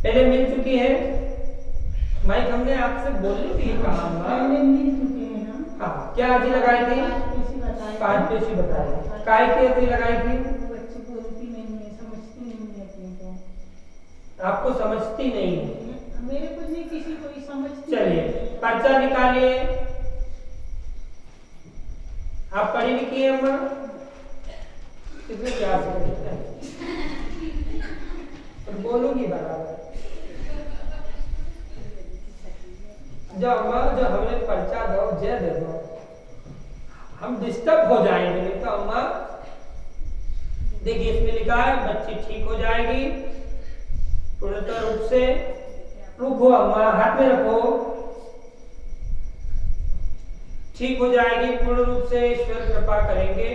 पहले मिल चुकी है। माइक हमने आपसे बोली थी कहा पहले मिल चुके हैं ना। हाँ, क्या अर्जी लगाई थी? 5 पेशी बताई। काय की अर्जी लगाई थी? बच्ची बोलती नहीं है, समझती नहीं है अपने को। आपको समझती नहीं है? मेरे को नहीं, किसी को ही समझती। चलिए पर्चा निकालिए। आप पढ़ी लिखी है अम्मा? इसमें क्या समझते हैं? बोलूंगी बराबर। जो अम्मा जो हमने पर्चा दो जय दे दो, हम डिस्टर्ब हो जाएंगे। नहीं तो अम्मा देखिए इसमें लिखा है बच्ची ठीक हो जाएगी पूर्णतः रूप से। रुको अम्मा, हाथ में रखो। ठीक हो जाएगी पूर्ण रूप से, ईश्वर कृपा करेंगे।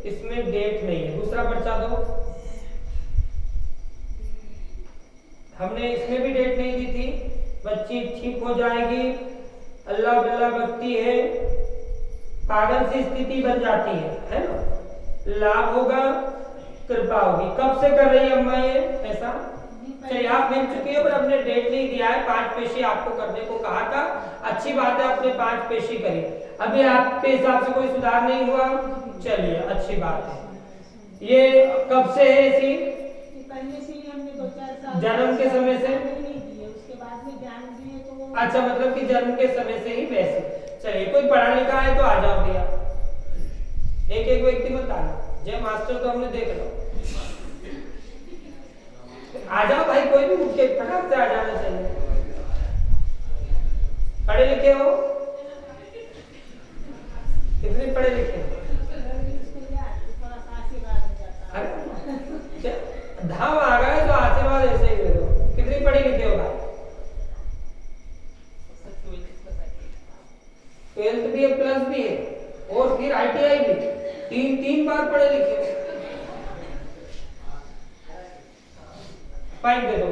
इसमें डेट नहीं है। दूसरा पर्चा दो। हमने इसमें भी डेट नहीं दी थी। बच्ची ठीक हो जाएगी, अल्लाह बिल्ला बकती है, पागल सी स्थिति बन जाती है ना? लाभ होगा, कृपा होगी। कब से कर रही है अम्मा ये ऐसा? चलिए आप मिल चुकी है पर हमने डेट नहीं दिया है। 5 पेशी आपको करने को कहा था। अच्छी बात है, आपने 5 पेशी करी। अभी आपके हिसाब से कोई सुधार नहीं हुआ? चलिए अच्छी बात है। ये कब से है ऐसी? पहले से ही हमने 2-4 साल जन्म के समय से नहीं दिए, उसके बाद में ज्ञान दिए तो। अच्छा, मतलब कि जन्म के समय से ही वैसे। चलिए कोई पढ़ा लिखा है तो आ जाओ भैया, एक एक व्यक्ति मत आना। जय मास्टर तो हमने देख लो। आ जाओ भाई, कोई भी उठ के फटाक से आ जाना चाहिए। पढ़े लिखे हो? कितने पढ़े लिखे? धाम आ गए तो आशीर्वाद ऐसे ही दे दो। कितनी पढ़ी लिखे हो भाई? 12th भी है, प्लस भी है, और फिर ITI भी। 3 बार पढ़े लिखे हो। फाइन दे दो,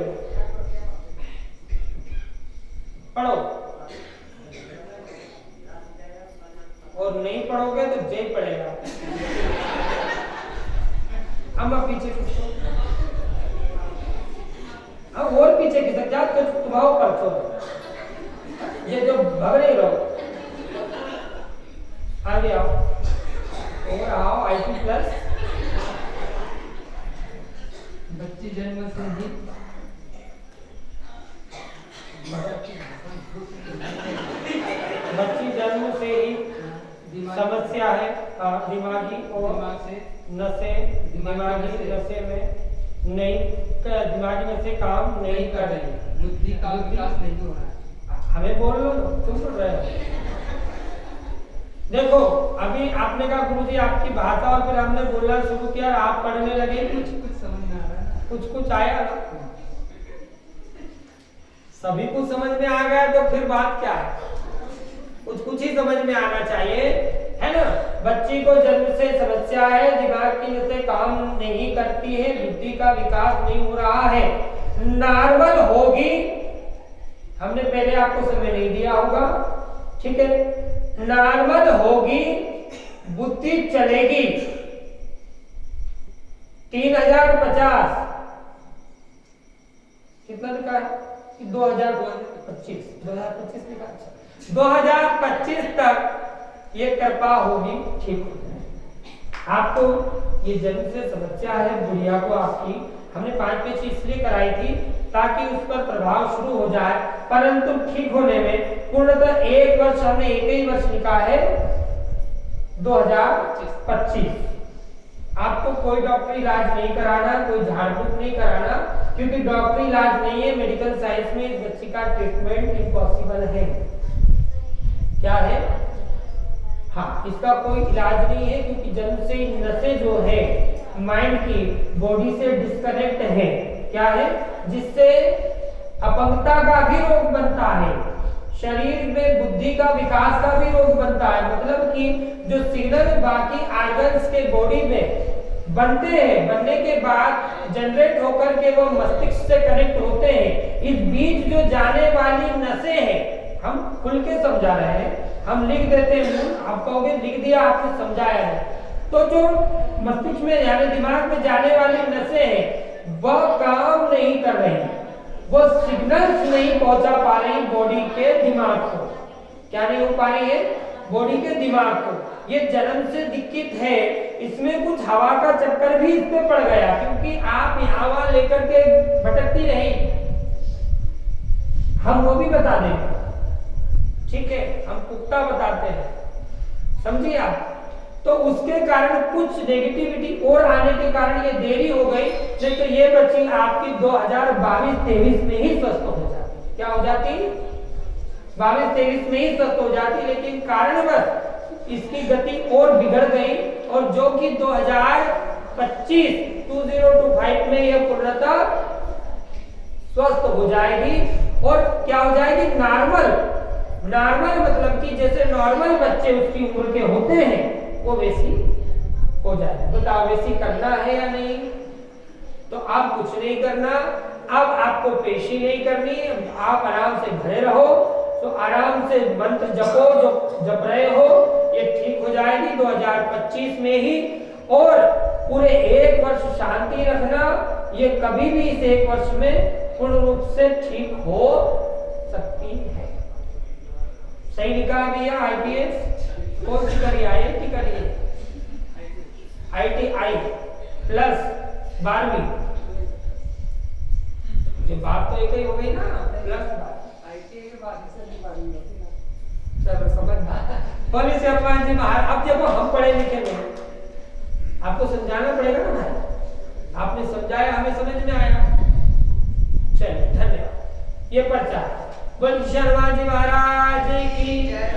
पढ़ो। और नहीं पढ़ोगे तो जेल पड़ेगा। हम पीछे खींचो, हम और पीछे खिसक जा तो तुम्हारा परचो। ये जो भग रही रहो, आगे आओ और आओ। IT plus. बच्ची जन्म से ही बच्ची जन्म से ही समस्या है दिमागी और दिमाग से नसे, दिमागी नसे में नहीं, दिमागी नसे काम नहीं कर रही, बुद्धि का विकास नहीं हो रहा है। हमें बोल लो, तुम सुन रहे हो। देखो अभी आपने कहा गुरुजी आपकी भाषा, और फिर हमने बोलना शुरू किया, आप पढ़ने लगे। कुछ समझ में आ रहा है, कुछ आया ना? सभी कुछ समझ में आ गया तो फिर बात क्या है? कुछ ही समझ में आना चाहिए, है ना? बच्ची को जन्म से समस्या है, दिमाग की नसें काम नहीं करती है, बुद्धि का विकास नहीं हो रहा है, नॉर्मल होगी। हमने पहले आपको समय नहीं दिया होगा, ठीक है? नॉर्मल होगी, बुद्धि चलेगी। 3050 कितना लिखा है? 2025 लिखा है। 2025 तक ये कृपा होगी, ठीक हो जाए। आपको ये जन्म से समस्या है गुड़िया को आपकी, हमने 5 पेशी इसलिए कराई थी ताकि उस पर प्रभाव शुरू हो जाए, परंतु ठीक होने में पूर्णतः 1 वर्ष, हमने एक ही वर्ष लिखा है 2025। आपको कोई डॉक्टरी इलाज नहीं कराना, कोई झाड़ फूक नहीं कराना, क्योंकि डॉक्टरी इलाज नहीं है। मेडिकल साइंस में इस बच्ची का ट्रीटमेंट इम्पॉसिबल है। क्या है? हाँ, इसका कोई इलाज नहीं है, क्योंकि जन्म से नसें जो है माइंड की बॉडी से डिस्कनेक्ट है। क्या है? जिससे अपंगता का भी रोग बनता है, शरीर में बुद्धि का विकास का भी रोग बनता है। मतलब कि जो सिग्नल बाकी आर्गन्स के बॉडी में बनते हैं, बनने के बाद जनरेट होकर के वो मस्तिष्क से कनेक्ट होते हैं। इस बीच जो जाने वाली नसें हैं, हम खुल के समझा रहे हैं, हम लिख देते हैं, आप कहोगे लिख दिया आपने समझाया है, तो जो मस्तिष्क में यानी दिमाग में जाने वाली नसें हैं वह काम नहीं कर रही। वो सिग्नल्स नहीं पहुंचा पा रही बॉडी के दिमाग को। क्या नहीं हो पा रही है? बॉडी के दिमाग को। ये जन्म से दिक्कत है, इसमें कुछ हवा का चक्कर भी इस पे पड़ गया, क्योंकि आप यहाँ वहां लेकर के भटकती रही। हम वो भी बता देंगे, ठीक है, हम पुख्ता बताते हैं, समझिए आप। तो उसके कारण कुछ नेगेटिविटी और आने के कारण ये देरी हो गई, नहीं तो ये बच्ची आपकी 2022-23 में ही स्वस्थ हो जाती। क्या हो जाती? 22-23 में ही स्वस्थ हो जाती, लेकिन कारणवश इसकी गति और बिगड़ गई, और जो कि 2025 में यह पूर्णतः स्वस्थ हो जाएगी। और क्या हो जाएगी? नॉर्मल मतलब कि जैसे नॉर्मल बच्चे उसकी उम्र के होते हैं वो वैसी हो जाए। बताओ वैसी करना है या नहीं? तो आप कुछ नहीं करना, अब आपको पेशी नहीं करनी, आप आराम से घरे रहो, तो आराम से मंत्र जपो, जो जप रहे हो, ये ठीक हो जाएगी 2025 में ही। और पूरे 1 वर्ष शांति रखना, ये कभी भी इस 1 वर्ष में पूर्ण रूप से ठीक हो सकती है। सही लिखा भैया? IPS कौन सी करिए? IIT करिए, ITI प्लस 12वीं। ये बात तो एक ही हो गई ना, प्लस ITI के बाद से 12वीं होती है। चलो समझ पुलिस अपमान जी बाहर। अब देखो हम पढ़े लिखे हैं, आपको समझाना पड़ेगा ना भाई। आपने समझाया, हमें समझ में आया। चलिए धन्यवाद। ये पर्चा बोल शर्मा जी महाराज की।